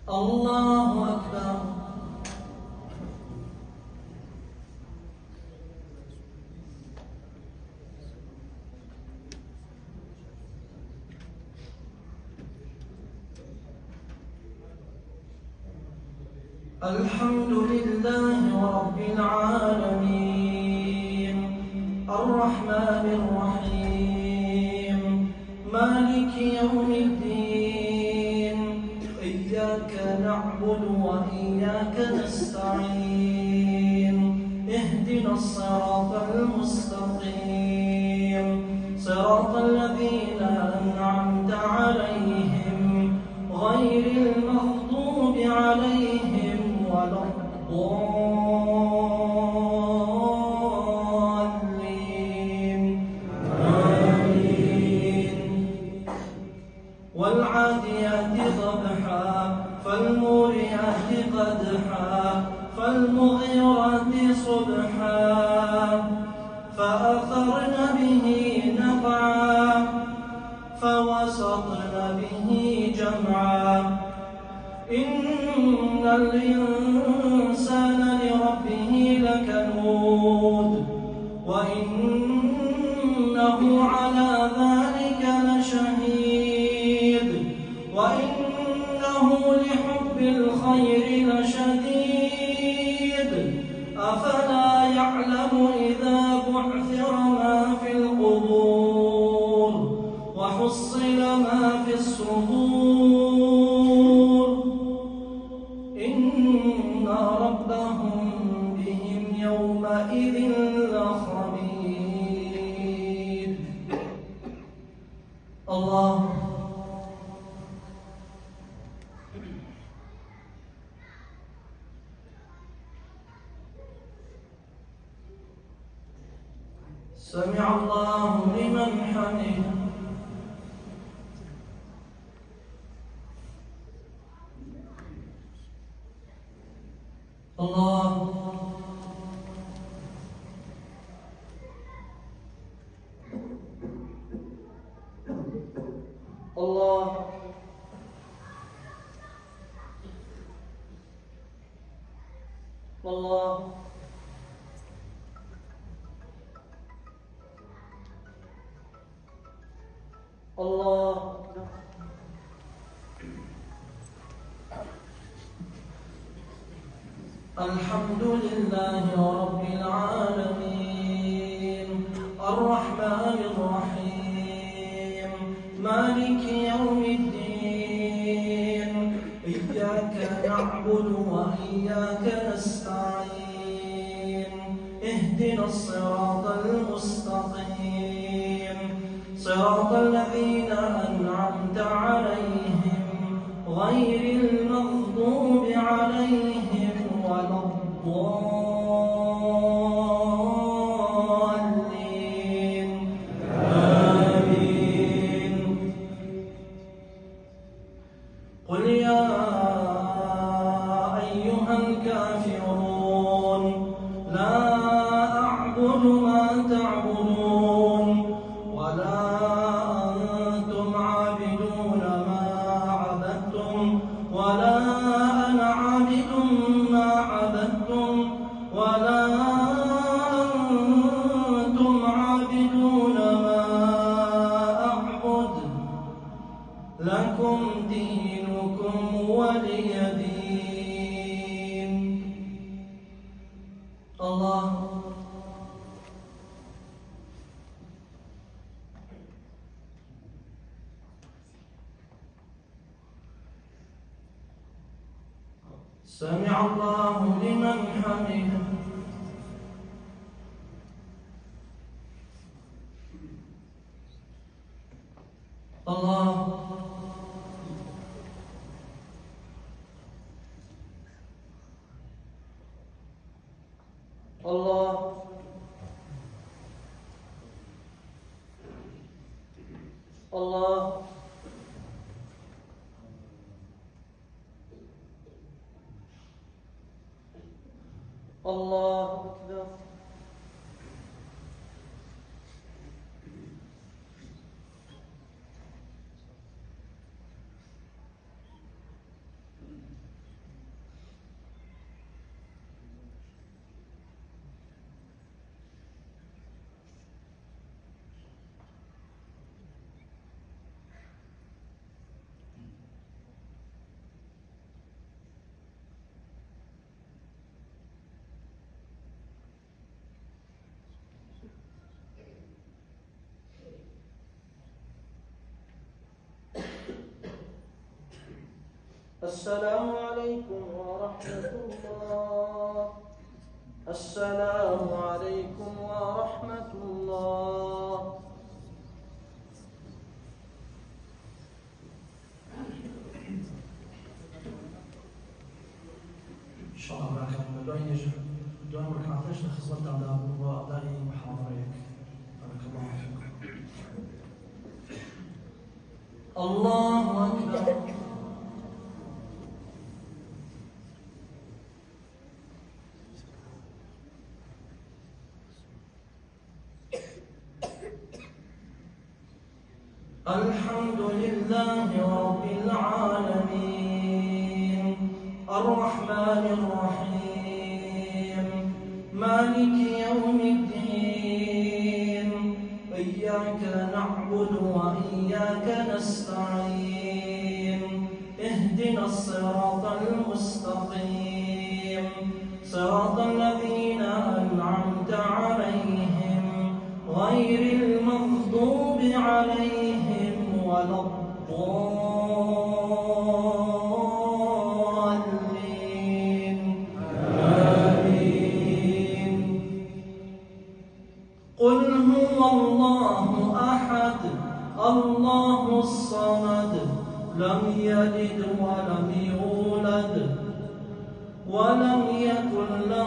الله أكبر. الحمد لله رب العالمين الرحمن الرحيم مالك يوم الدين إياك نعبد وإياك نستعين اهدنا الصراط المستقيم صراط الذين أنعمت عليهم غير المغضوب عليهم ولا الضالين آمين. والعاديات ضبحا فالموريات قدحا فالمغيرات صبحا فأثرن به نقعا فوسطن به جمعا إن الإنسان لربه لكنود وإنه على ذلك لشهيد وإنه لحب الخير لشديد أفلا يعلم إذا بعثر ما في القبور وحصل ما في الصدور إن ربهم بهم يومئذ لخبير. الله سمع الله لمن حمده. الله الله الله الله الحمد لله رب العالمين الرحمن الرحيم مالك يوم الدين إياك نعبد وإياك نستعين اهدنا الصراط المستقيم صراط الذين أنعمت عليهم غير المغضوب عليهم ولا الضالين آمين. قل يا أيها الكافرون لا أعبد ما تعبدون ولا أنتم عابدون ما عبدتم ولا أنا عابد ما عبدتم ولا أنتم عابدون ما أعبد لكم دينكم ولي دين. الله سمع الله لمن حمده. الله الله الله الله أكبر. السلام عليكم ورحمة الله. السلام عليكم ورحمة الله. إن شاء الله معك دعاء مركعتش لخصلت على وأداء محاضرتك. بارك الله فيكم. الله أكبر. الحمد لله رب العالمين الرحمن الرحيم مالك يوم الدين إياك نعبد وإياك نستعين اهدنا الصراط المستقيم صراط الذين أنعمت عليهم غير المغضوب عليهم ولا الضالين آمين. قل هو الله أحد الله الصمد لم يلد ولم يولد ولم يكن له